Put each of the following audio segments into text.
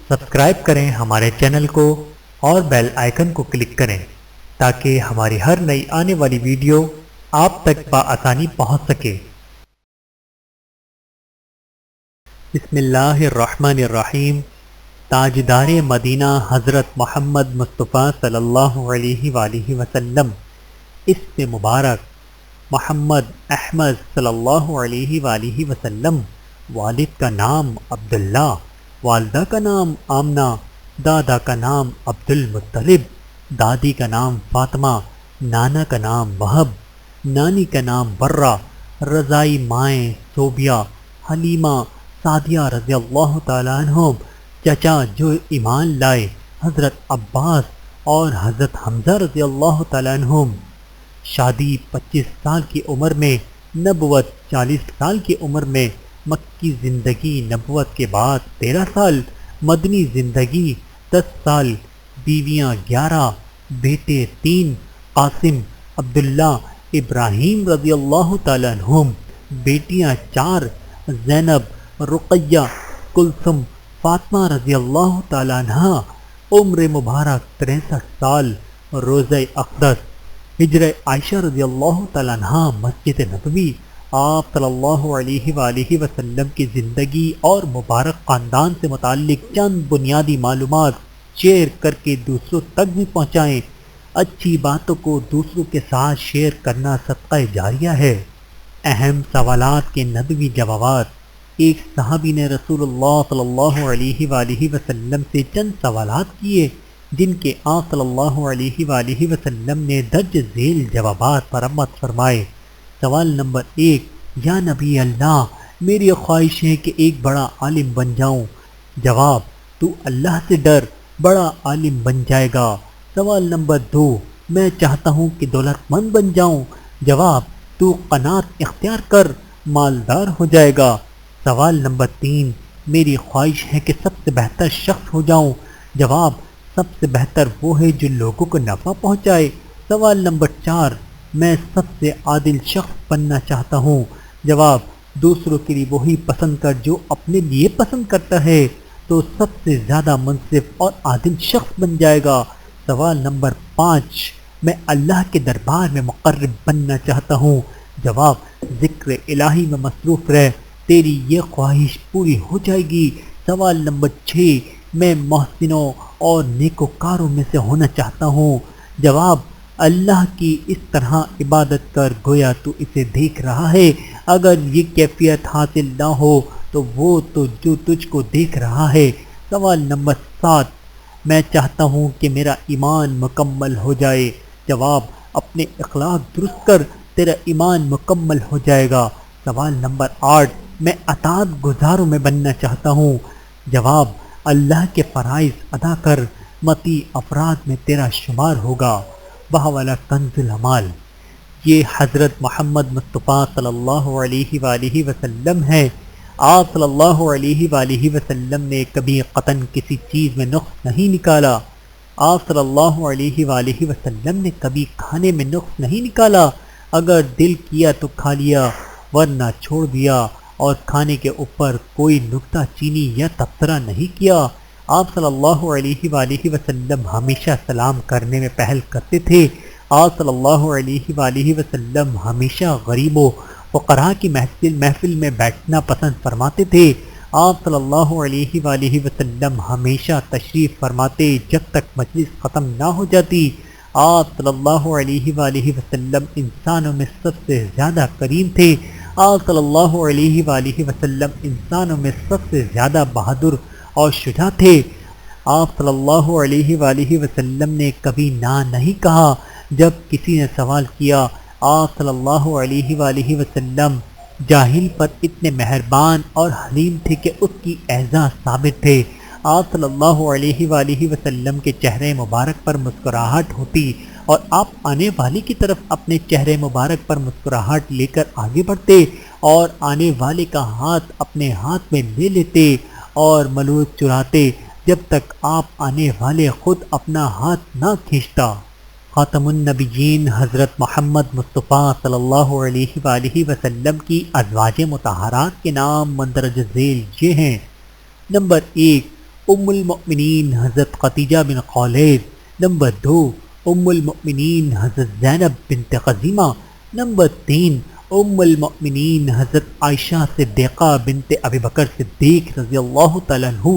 Subscribe کریں ہمارے channel کو اور بیل آئیکن کو کلک کریں تاکہ ہماری ہر نئی آنے والی ویڈیو آپ تک بآسانی پہنچ سکے۔ بسم اللہ الرحمن الرحیم۔ تاجدار مدینہ حضرت محمد مصطفیٰ صلی اللہ علیہ وآلہ وسلم، اسم مبارک محمد احمد صلی اللہ علیہ وآلہ وسلم، والد کا نام عبداللہ، والدہ کا نام آمنہ، دادا کا نام عبد المطلب، دادی کا نام فاطمہ، نانا کا نام وہب، نانی کا نام برہ، رضائی مائیں صوبیہ، حلیمہ، سعدیہ رضی اللہ تعالیٰ عنہم، چچا جو ایمان لائے حضرت عباس اور حضرت حمزہ رضی اللہ تعالیٰ عنہم۔ شادی 25 سال کی عمر میں، نبوت 40 سال کی عمر میں، مکی زندگی نبوت کے بعد 13 سال، مدنی زندگی 10 سال، بیویاں 11، بیٹے 3، قاسم، عبداللہ، ابراہیم رضی اللہ تعالیٰ عنہم، بیٹیاں 4، زینب، رقیہ، کلثم، فاطمہ رضی اللہ تعالیٰ عنہ۔ عمر مبارک 63 سال، روزہ اقدس، ہجرہ عائشہ رضی اللہ تعالیٰ عنہ، مسجد نبوی۔ آپ صلی اللہ علیہ وآلہ وسلم کی زندگی اور مبارک خاندان سے متعلق چند بنیادی معلومات شیئر کر کے دوسروں تک بھی پہنچائیں۔ اچھی باتوں کو دوسروں کے ساتھ شیئر کرنا صدقہ جاریہ ہے۔ اہم سوالات کے نبوی جوابات۔ ایک صحابی نے رسول اللہ صلی اللہ علیہ وآلہ وسلم سے چند سوالات کیے جن کے آپ صلی اللہ علیہ وآلہ وسلم نے درج ذیل جوابات مرمت فرمائے۔ سوال نمبر 1، یا نبی اللہ، میری خواہش ہے کہ ایک بڑا عالم بن جاؤں۔ جواب، تو اللہ سے ڈر، بڑا عالم بن جائے گا۔ سوال نمبر 2، میں چاہتا ہوں کہ دولت مند بن جاؤں۔ جواب، تو قناعت اختیار کر، مالدار ہو جائے گا۔ سوال نمبر 3، میری خواہش ہے کہ سب سے بہتر شخص ہو جاؤں۔ جواب، سب سے بہتر وہ ہے جو لوگوں کو نفع پہنچائے۔ سوال نمبر 4، میں سب سے عادل شخص بننا چاہتا ہوں۔ جواب، دوسروں کے لیے وہی پسند کر جو اپنے لیے پسند کرتا ہے، تو سب سے زیادہ منصف اور عادل شخص بن جائے گا۔ سوال نمبر 5، میں اللہ کے دربار میں مقرب بننا چاہتا ہوں۔ جواب، ذکر الہی میں مصروف رہ، تیری یہ خواہش پوری ہو جائے گی۔ سوال نمبر 6، میں محسنوں اور نیکوکاروں میں سے ہونا چاہتا ہوں۔ جواب، اللہ کی اس طرح عبادت کر گویا تو اسے دیکھ رہا ہے۔ اگر یہ کیفیت حاصل نہ ہو تو وہ تو جو تجھ کو دیکھ رہا ہے۔ سوال نمبر 7، میں چاہتا ہوں کہ میرا ایمان مکمل ہو جائے۔ جواب، اپنے اخلاق درست کر، تیرا ایمان مکمل ہو جائے گا۔ سوال نمبر 8، میں اطاعت گزاروں میں بننا چاہتا ہوں۔ جواب، اللہ کے فرائض ادا کر، مطیع افراد میں تیرا شمار ہوگا۔ بہوالا کنز العمال۔ یہ حضرت محمد مصطفیٰ صلی اللہ علیہ وآلہ وسلم ہے۔ آپ صلی اللہ علیہ وآلہ وسلم نے کبھی قطعاً کسی چیز میں نقص نہیں نکالا۔ آپ صلی اللہ علیہ وآلہ وسلم نے کبھی کھانے میں نقص نہیں نکالا۔ اگر دل کیا تو کھا لیا، ورنہ چھوڑ دیا، اور کھانے کے اوپر کوئی نکتہ چینی یا تبصرہ نہیں کیا۔ آپ صلی اللہ علیہ وآلہ وسلم ہمیشہ سلام کرنے میں پہل کرتے تھے۔ آپ صلی اللہ علیہ وآلہ وسلم ہمیشہ غریبوں فقراء کی محفل میں بیٹھنا پسند فرماتے تھے۔ آپ صلی اللہ علیہ وآلہ وسلم ہمیشہ تشریف فرماتے جب تک مجلس ختم نہ ہو جاتی۔ آپ صلی اللہ علیہ وآلہ وسلم انسانوں میں سب سے زیادہ کریم تھے۔ آپ صلی اللہ علیہ وآلہ وسلم انسانوں میں سب سے زیادہ بہادر اور شجاع تھے۔ آپ صلی اللہ علیہ وآلہ وسلم نے کبھی نہ نہیں کہا جب کسی نے سوال کیا۔ آپ صلی اللہ علیہ وآلہ وسلم جاہل پر اتنے مہربان اور حلیم تھے کہ اس کی اعزاز ثابت تھے۔ آپ صلی اللہ علیہ وآلہ وسلم کے چہرے مبارک پر مسکراہٹ ہوتی اور آپ آنے والے کی طرف اپنے چہرے مبارک پر مسکراہٹ لے کر آگے بڑھتے اور آنے والے کا ہاتھ اپنے ہاتھ میں لے لیتے اور ملوث چراتے جب تک آپ آنے والے خود اپنا ہاتھ نہ کھینچتا۔ خاتم النبیین حضرت محمد مصطفیٰ صلی اللہ علیہ وآلہ وسلم کی ازواج مطہرات کے نام مندرجہ ذیل یہ ہیں۔ نمبر 1، ام المؤمنین حضرت خدیجہ بن خولید۔ نمبر 2 ام المؤمنین حضرت زینب بنت خزیمہ۔ نمبر 3 ام المؤمنین حضرت عائشہ صدیقہ بنت ابی بکر صدیق رضی اللہ تعالیٰ عنہ۔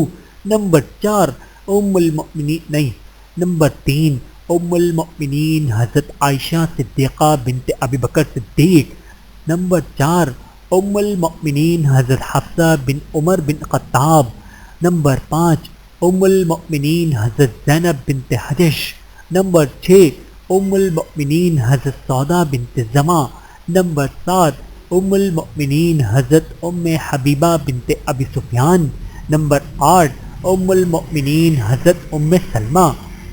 نمبر 4 ام المؤمنین نمبر 3 ام المؤمنین حضرت عائشہ صدیقہ بنت ابی بکر صدیق۔ نمبر 4 ام المؤمنین حضرت حفصہ بن عمر بن خطاب۔ نمبر 5 ام المؤمنین حضرت زینب بنت حجش۔ نمبر 6 ام المؤمنین حضرت سودا بنت زمع۔ نمبر 7 ام المؤمنین حضرت ام حبیبہ بنت ابی سفیان۔ نمبر 8 ام المؤمنین حضرت ام سلمہ۔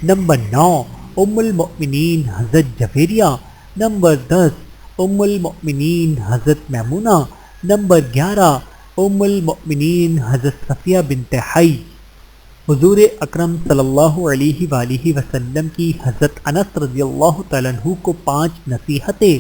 نمبر 9 ام المؤمنین حضرت جویریہ۔ نمبر 10 ام المؤمنین حضرت میمونہ۔ نمبر 11 ام المؤمنین حضرت صفیہ بنت حی۔ حضور اکرم صلی اللہ علیہ وآلہ وسلم کی حضرت انس رضی اللہ تعالیٰ عنہ کو 5 نصیحتیں۔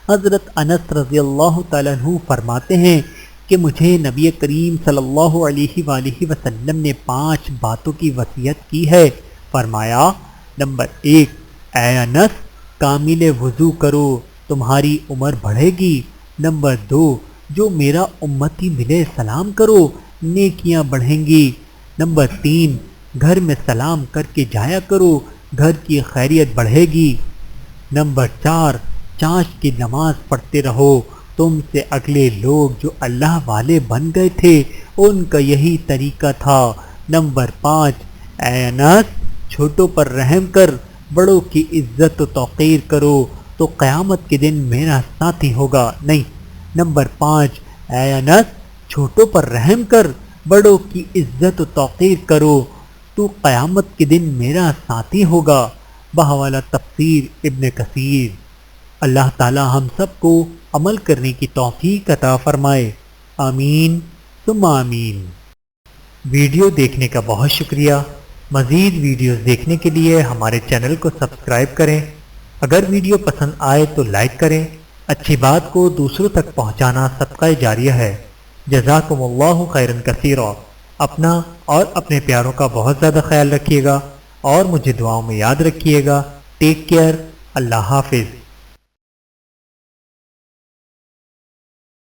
حضرت انس رضی اللہ تعالیٰ عنہ فرماتے ہیں کہ مجھے نبی کریم صلی اللہ علیہ وآلہ وسلم نے 5 باتوں کی وصیت کی ہے۔ فرمایا، نمبر 1 اے انس کامل وضو کرو تمہاری عمر بڑھے گی۔ نمبر 2 جو میرا امتی ملے سلام کرو نیکیاں بڑھیں گی۔ نمبر 3 گھر میں سلام کر کے جایا کرو گھر کی خیریت بڑھے گی۔ نمبر 4 چاش کی نماز پڑھتے رہو تم سے اگلے لوگ جو اللہ والے بن گئے تھے ان کا یہی طریقہ تھا۔ نمبر 5 اے انس چھوٹوں پر رحم کر بڑوں کی عزت و توقیر کرو تو قیامت کے دن میرا ساتھی ہوگا۔ نمبر 5 اے انس چھوٹوں پر رحم کر بڑوں کی عزت و توقیر کرو تو قیامت کے دن میرا ساتھی ہوگا۔ بحوالہ تفسیر ابن کثیر۔ اللہ تعالی ہم سب کو عمل کرنے کی توفیق عطا فرمائے، آمین ثم آمین۔ ویڈیو دیکھنے کا بہت شکریہ۔ مزید ویڈیوز دیکھنے کے لیے ہمارے چینل کو سبسکرائب کریں۔ اگر ویڈیو پسند آئے تو لائک کریں۔ اچھی بات کو دوسروں تک پہنچانا صدقہ جاریہ ہے۔ جزاکم اللہ خیرا کثیرا۔ اپنا اور اپنے پیاروں کا بہت زیادہ خیال رکھیے گا اور مجھے دعاؤں میں یاد رکھیے گا۔ Take care. اللہ حافظ۔